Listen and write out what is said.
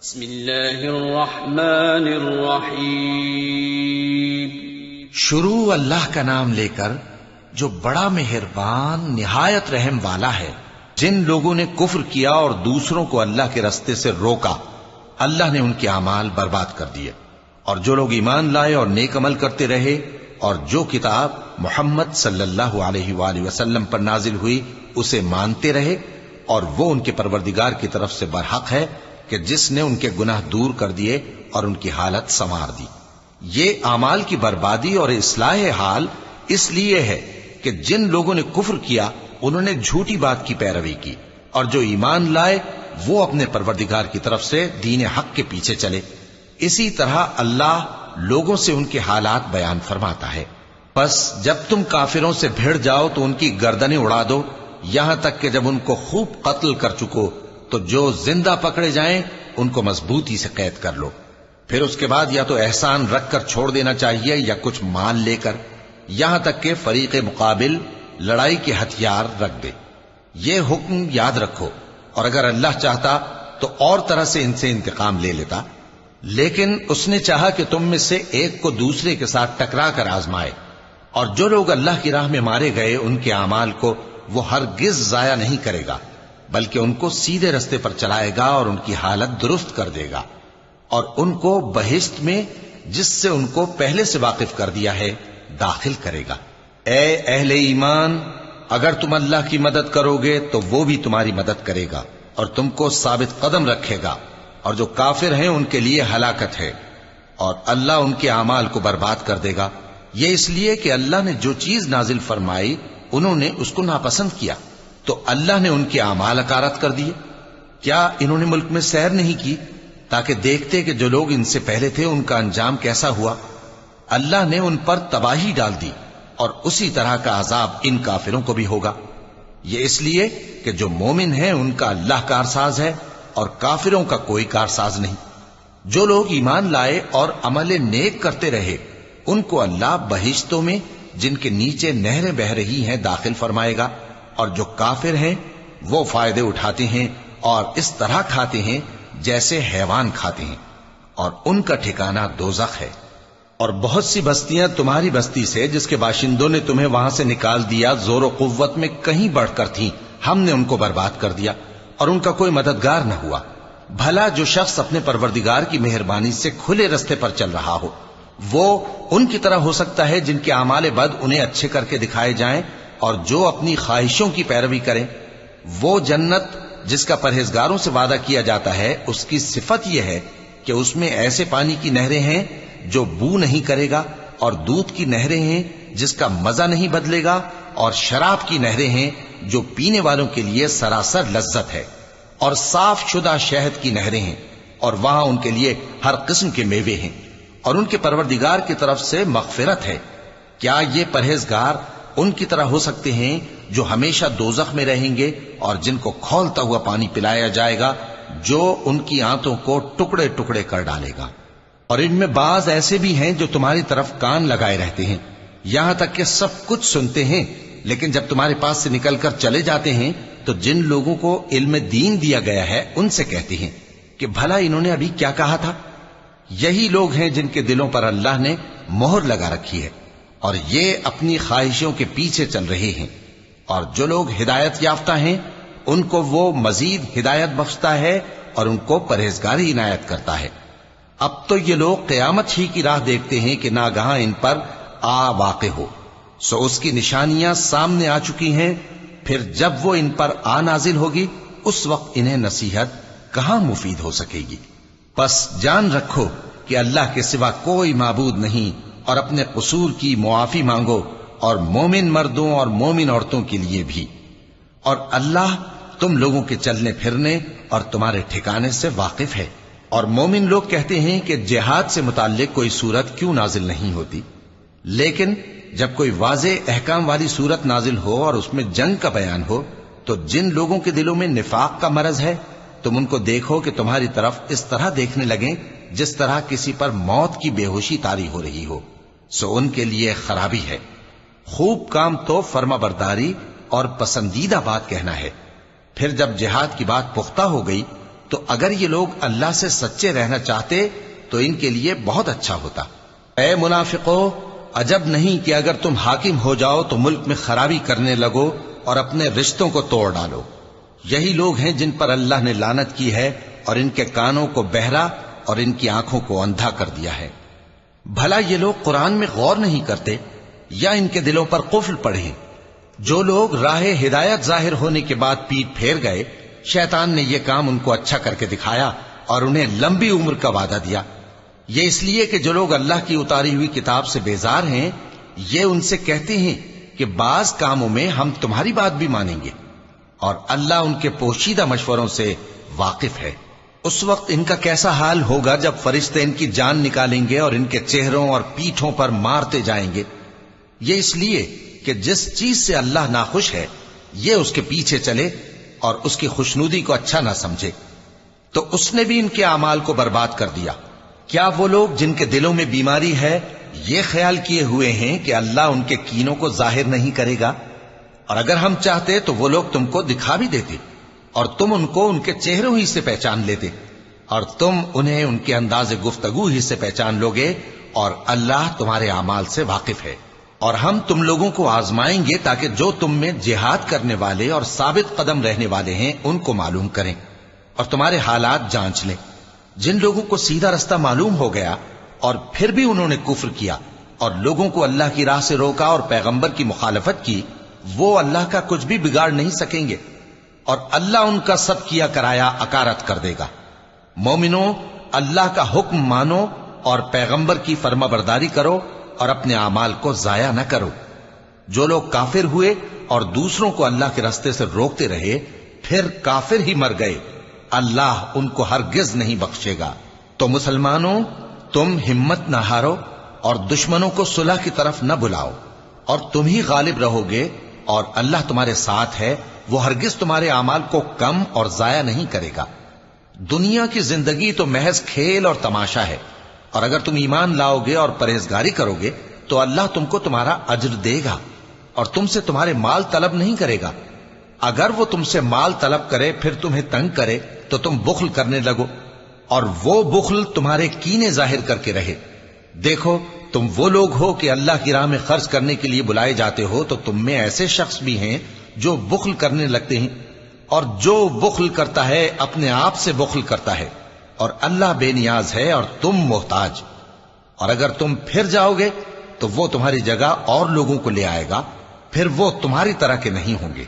بسم اللہ الرحمن الرحیم۔ شروع اللہ کا نام لے کر جو بڑا مہربان نہایت رحم والا ہے۔ جن لوگوں نے کفر کیا اور دوسروں کو اللہ کے راستے سے روکا، اللہ نے ان کے اعمال برباد کر دیے، اور جو لوگ ایمان لائے اور نیک عمل کرتے رہے اور جو کتاب محمد صلی اللہ علیہ وآلہ وسلم پر نازل ہوئی اسے مانتے رہے، اور وہ ان کے پروردگار کی طرف سے برحق ہے کہ جس نے ان کے گناہ دور کر دیے اور ان کی حالت سنوار دی۔ یہ اعمال کی بربادی اور اصلاح حال اس لیے ہے کہ جن لوگوں نے کفر کیا انہوں نے جھوٹی بات کی پیروی کی، اور جو ایمان لائے وہ اپنے پروردگار کی طرف سے دین حق کے پیچھے چلے۔ اسی طرح اللہ لوگوں سے ان کے حالات بیان فرماتا ہے۔ پس جب تم کافروں سے بھیڑ جاؤ تو ان کی گردنیں اڑا دو، یہاں تک کہ جب ان کو خوب قتل کر چکو تو جو زندہ پکڑے جائیں ان کو مضبوطی سے قید کر لو۔ پھر اس کے بعد یا تو احسان رکھ کر چھوڑ دینا چاہیے یا کچھ مال لے کر، یہاں تک کہ فریق مقابل لڑائی کے ہتھیار رکھ دے۔ یہ حکم یاد رکھو، اور اگر اللہ چاہتا تو اور طرح سے ان سے انتقام لے لیتا، لیکن اس نے چاہا کہ تم میں سے ایک کو دوسرے کے ساتھ ٹکرا کر آزمائے۔ اور جو لوگ اللہ کی راہ میں مارے گئے ان کے اعمال کو وہ ہرگز ضائع نہیں کرے گا، بلکہ ان کو سیدھے رستے پر چلائے گا اور ان کی حالت درست کر دے گا، اور ان کو بہشت میں جس سے ان کو پہلے سے واقف کر دیا ہے داخل کرے گا۔ اے اہل ایمان، اگر تم اللہ کی مدد کرو گے تو وہ بھی تمہاری مدد کرے گا اور تم کو ثابت قدم رکھے گا، اور جو کافر ہیں ان کے لیے ہلاکت ہے، اور اللہ ان کے اعمال کو برباد کر دے گا۔ یہ اس لیے کہ اللہ نے جو چیز نازل فرمائی انہوں نے اس کو ناپسند کیا، تو اللہ نے ان کے اعمال اکارت کر دیے۔ کیا انہوں نے ملک میں سیر نہیں کی تاکہ دیکھتے کہ جو لوگ ان سے پہلے تھے ان کا انجام کیسا ہوا؟ اللہ نے ان پر تباہی ڈال دی، اور اسی طرح کا عذاب ان کافروں کو بھی ہوگا۔ یہ اس لیے کہ جو مومن ہیں ان کا اللہ کارساز ہے اور کافروں کا کوئی کارساز نہیں۔ جو لوگ ایمان لائے اور عمل نیک کرتے رہے ان کو اللہ بہشتوں میں جن کے نیچے نہریں بہ رہی ہیں داخل فرمائے گا، اور جو کافر ہیں وہ فائدے اٹھاتے ہیں اور اس طرح کھاتے ہیں جیسے حیوان کھاتے ہیں، اور ان کا ٹھکانہ دوزخ ہے۔ اور بہت سی بستیاں تمہاری بستی سے جس کے باشندوں نے تمہیں وہاں سے نکال دیا زور و قوت میں کہیں بڑھ کر تھیں، ہم نے ان کو برباد کر دیا اور ان کا کوئی مددگار نہ ہوا۔ بھلا جو شخص اپنے پروردگار کی مہربانی سے کھلے رستے پر چل رہا ہو وہ ان کی طرح ہو سکتا ہے جن کے اعمال بد انہیں اچھے کر کے دکھائے جائیں، اور جو اپنی خواہشوں کی پیروی کریں۔ وہ جنت جس کا پرہیزگاروں سے وعدہ کیا جاتا ہے اس کی صفت یہ ہے کہ اس میں ایسے پانی کی نہریں ہیں جو بو نہیں کرے گا، اور دودھ کی نہریں ہیں جس کا مزہ نہیں بدلے گا، اور شراب کی نہریں ہیں جو پینے والوں کے لیے سراسر لذت ہے، اور صاف شدہ شہد کی نہریں ہیں، اور وہاں ان کے لیے ہر قسم کے میوے ہیں، اور ان کے پروردگار کی طرف سے مغفرت ہے۔ کیا یہ پرہیزگار ان کی طرح ہو سکتے ہیں جو ہمیشہ دوزخ میں رہیں گے اور جن کو کھولتا ہوا پانی پلایا جائے گا جو ان کی آنتوں کو ٹکڑے ٹکڑے کر ڈالے گا؟ اور ان میں بعض ایسے بھی ہیں جو تمہاری طرف کان لگائے رہتے ہیں، یہاں تک کہ سب کچھ سنتے ہیں، لیکن جب تمہارے پاس سے نکل کر چلے جاتے ہیں تو جن لوگوں کو علم دین دیا گیا ہے ان سے کہتے ہیں کہ بھلا انہوں نے ابھی کیا کہا تھا؟ یہی لوگ ہیں جن کے دلوں پر اللہ نے مہر لگا رکھی ہے، اور یہ اپنی خواہشوں کے پیچھے چل رہے ہیں۔ اور جو لوگ ہدایت یافتہ ہیں ان کو وہ مزید ہدایت بخشتا ہے اور ان کو پرہیزگاری عنایت کرتا ہے۔ اب تو یہ لوگ قیامت ہی کی راہ دیکھتے ہیں کہ ناگہاں ان پر آ واقع ہو، سو اس کی نشانیاں سامنے آ چکی ہیں، پھر جب وہ ان پر آ نازل ہوگی اس وقت انہیں نصیحت کہاں مفید ہو سکے گی۔ پس جان رکھو کہ اللہ کے سوا کوئی معبود نہیں، اور اپنے قصور کی معافی مانگو، اور مومن مردوں اور مومن عورتوں کے لیے بھی۔ اور اللہ تم لوگوں کے چلنے پھرنے اور تمہارے ٹھکانے سے واقف ہے۔ اور مومن لوگ کہتے ہیں کہ جہاد سے متعلق کوئی سورت کیوں نازل نہیں ہوتی، لیکن جب کوئی واضح احکام والی سورت نازل ہو اور اس میں جنگ کا بیان ہو تو جن لوگوں کے دلوں میں نفاق کا مرض ہے تم ان کو دیکھو کہ تمہاری طرف اس طرح دیکھنے لگیں جس طرح کسی پر موت کی بے ہوشی طاری ہو رہی ہو، سو ان کے لیے خرابی ہے۔ خوب کام تو فرما برداری اور پسندیدہ بات کہنا ہے، پھر جب جہاد کی بات پختہ ہو گئی تو اگر یہ لوگ اللہ سے سچے رہنا چاہتے تو ان کے لیے بہت اچھا ہوتا۔ اے منافقو، عجب نہیں کہ اگر تم حاکم ہو جاؤ تو ملک میں خرابی کرنے لگو اور اپنے رشتوں کو توڑ ڈالو۔ یہی لوگ ہیں جن پر اللہ نے لعنت کی ہے اور ان کے کانوں کو بہرا اور ان کی آنکھوں کو اندھا کر دیا ہے۔ بھلا یہ لوگ قرآن میں غور نہیں کرتے یا ان کے دلوں پر قفل پڑے؟ جو لوگ راہ ہدایت ظاہر ہونے کے بعد پیٹ پھیر گئے، شیطان نے یہ کام ان کو اچھا کر کے دکھایا اور انہیں لمبی عمر کا وعدہ دیا۔ یہ اس لیے کہ جو لوگ اللہ کی اتاری ہوئی کتاب سے بیزار ہیں، یہ ان سے کہتے ہیں کہ بعض کاموں میں ہم تمہاری بات بھی مانیں گے، اور اللہ ان کے پوشیدہ مشوروں سے واقف ہے۔ اس وقت ان کا کیسا حال ہوگا جب فرشتے ان کی جان نکالیں گے اور ان کے چہروں اور پیٹھوں پر مارتے جائیں گے۔ یہ اس لیے کہ جس چیز سے اللہ ناخوش ہے یہ اس کے پیچھے چلے اور اس کی خوشنودی کو اچھا نہ سمجھے، تو اس نے بھی ان کے اعمال کو برباد کر دیا۔ کیا وہ لوگ جن کے دلوں میں بیماری ہے یہ خیال کیے ہوئے ہیں کہ اللہ ان کے کینوں کو ظاہر نہیں کرے گا؟ اور اگر ہم چاہتے تو وہ لوگ تم کو دکھا بھی دیتے اور تم ان کو ان کے چہروں ہی سے پہچان لیتے، اور تم انہیں ان کے انداز گفتگو ہی سے پہچان لوگے، اور اللہ تمہارے اعمال سے واقف ہے۔ اور ہم تم لوگوں کو آزمائیں گے تاکہ جو تم میں جہاد کرنے والے اور ثابت قدم رہنے والے ہیں ان کو معلوم کریں اور تمہارے حالات جانچ لیں۔ جن لوگوں کو سیدھا رستہ معلوم ہو گیا اور پھر بھی انہوں نے کفر کیا اور لوگوں کو اللہ کی راہ سے روکا اور پیغمبر کی مخالفت کی، وہ اللہ کا کچھ بھی بگاڑ نہیں سکیں گے، اور اللہ ان کا سب کیا کرایا اکارت کر دے گا۔ مومنوں، اللہ کا حکم مانو اور پیغمبر کی فرما برداری کرو اور اپنے اعمال کو ضائع نہ کرو۔ جو لوگ کافر ہوئے اور دوسروں کو اللہ کے راستے سے روکتے رہے پھر کافر ہی مر گئے، اللہ ان کو ہرگز نہیں بخشے گا۔ تو مسلمانوں، تم ہمت نہ ہارو اور دشمنوں کو صلح کی طرف نہ بلاؤ، اور تم ہی غالب رہو گے، اور اللہ تمہارے ساتھ ہے، وہ ہرگز تمہارے اعمال کو کم اور ضائع نہیں کرے گا۔ دنیا کی زندگی تو محض کھیل اور تماشا ہے، اور اگر تم ایمان لاؤ گے اور پرہیزگاری کرو گے تو اللہ تم کو تمہارا اجر دے گا اور تم سے تمہارے مال طلب نہیں کرے گا۔ اگر وہ تم سے مال طلب کرے پھر تمہیں تنگ کرے تو تم بخل کرنے لگو، اور وہ بخل تمہارے کینے ظاہر کر کے رہے۔ دیکھو، تم وہ لوگ ہو کہ اللہ کی راہ میں خرچ کرنے کے لیے بلائے جاتے ہو، تو تم میں ایسے شخص بھی ہیں جو بخل کرنے لگتے ہیں، اور جو بخل کرتا ہے اپنے آپ سے بخل کرتا ہے، اور اللہ بے نیاز ہے اور تم محتاج۔ اور اگر تم پھر جاؤ گے تو وہ تمہاری جگہ اور لوگوں کو لے آئے گا، پھر وہ تمہاری طرح کے نہیں ہوں گے۔